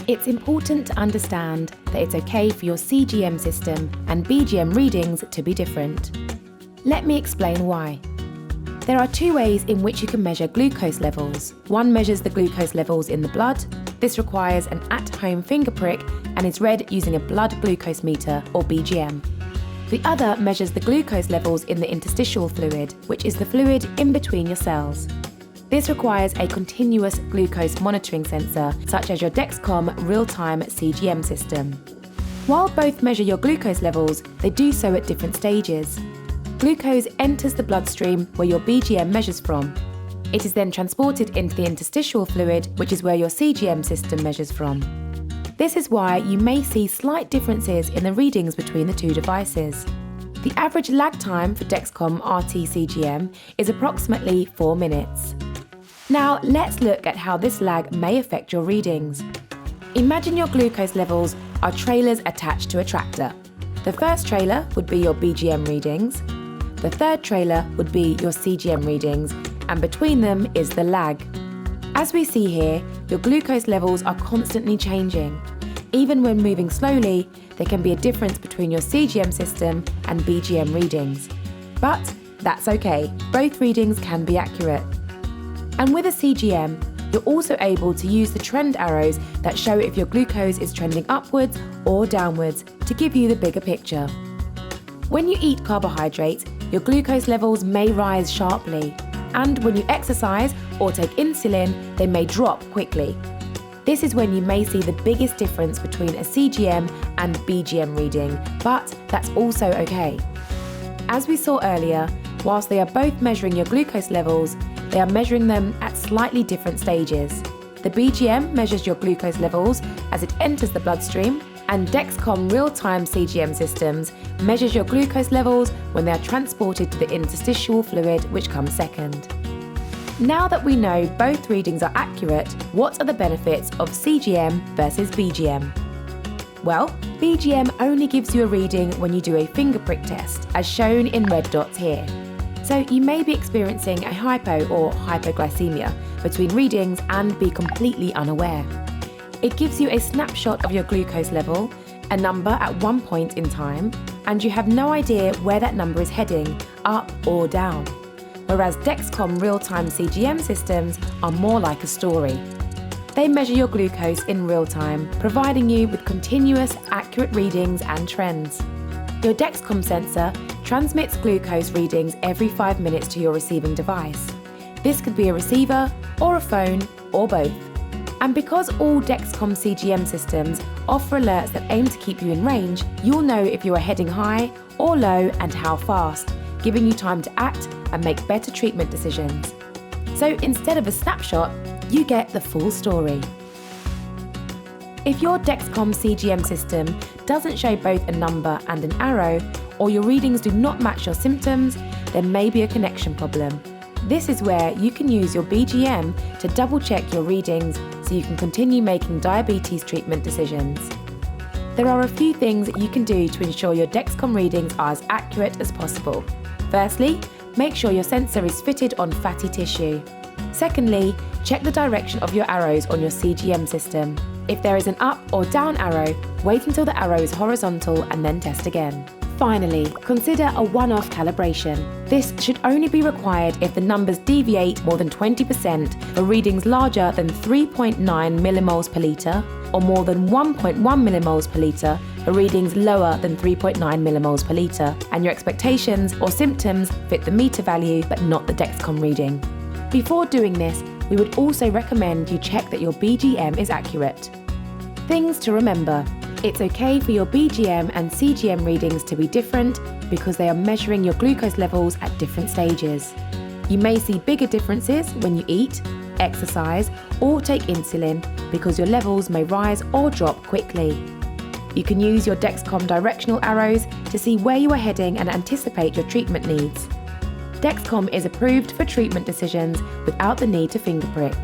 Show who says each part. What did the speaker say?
Speaker 1: It's important to understand that it's okay for your CGM system and BGM readings to be different. Let me explain why. There are two ways in which you can measure glucose levels. One measures the glucose levels in the blood. This requires an at-home finger prick and is read using a blood glucose meter or BGM. The other measures the glucose levels in the interstitial fluid, which is the fluid in between your cells. This requires a continuous glucose monitoring sensor, such as your Dexcom real-time CGM system. While both measure your glucose levels, they do so at different stages. Glucose enters the bloodstream where your BGM measures from. It is then transported into the interstitial fluid, which is where your CGM system measures from. This is why you may see slight differences in the readings between the two devices. The average lag time for Dexcom RT CGM is approximately 4 minutes. Now let's look at how this lag may affect your readings. Imagine your glucose levels are trailers attached to a tractor. The first trailer would be your BGM readings. The third trailer would be your CGM readings, and between them is the lag. As we see here, your glucose levels are constantly changing. Even when moving slowly, there can be a difference between your CGM system and BGM readings. But that's okay, both readings can be accurate. And with a CGM, you're also able to use the trend arrows that show if your glucose is trending upwards or downwards to give you the bigger picture. When you eat carbohydrates, your glucose levels may rise sharply, and when you exercise or take insulin, they may drop quickly. This is when you may see the biggest difference between a CGM and BGM reading, but that's also okay. As we saw earlier, whilst they are both measuring your glucose levels, they are measuring them at slightly different stages. The BGM measures your glucose levels as it enters the bloodstream, and Dexcom real-time CGM systems measures your glucose levels when they are transported to the interstitial fluid, which comes second. Now that we know both readings are accurate, what are the benefits of CGM versus BGM? Well, BGM only gives you a reading when you do a finger prick test, as shown in red dots here. So you may be experiencing a hypo or hypoglycemia between readings and be completely unaware. It gives you a snapshot of your glucose level, a number at one point in time, and you have no idea where that number is heading, up or down. Whereas Dexcom real-time CGM systems are more like a story. They measure your glucose in real time, providing you with continuous, accurate readings and trends. Your Dexcom sensor transmits glucose readings every 5 minutes to your receiving device. This could be a receiver or a phone or both. And because all Dexcom CGM systems offer alerts that aim to keep you in range, you'll know if you are heading high or low and how fast, giving you time to act and make better treatment decisions. So instead of a snapshot, you get the full story. If your Dexcom CGM system doesn't show both a number and an arrow, or your readings do not match your symptoms, there may be a connection problem. This is where you can use your BGM to double check your readings so you can continue making diabetes treatment decisions. There are a few things that you can do to ensure your Dexcom readings are as accurate as possible. Firstly, make sure your sensor is fitted on fatty tissue. Secondly, check the direction of your arrows on your CGM system. If there is an up or down arrow, wait until the arrow is horizontal and then test again. Finally, consider a one-off calibration. This should only be required if the numbers deviate more than 20% for readings larger than 3.9 millimoles per litre or more than 1.1 millimoles per litre for readings lower than 3.9 millimoles per litre, and your expectations or symptoms fit the meter value but not the Dexcom reading. Before doing this, we would also recommend you check that your BGM is accurate. Things to remember. It's okay for your BGM and CGM readings to be different because they are measuring your glucose levels at different stages. You may see bigger differences when you eat, exercise, or take insulin because your levels may rise or drop quickly. You can use your Dexcom directional arrows to see where you are heading and anticipate your treatment needs. Dexcom is approved for treatment decisions without the need to finger prick.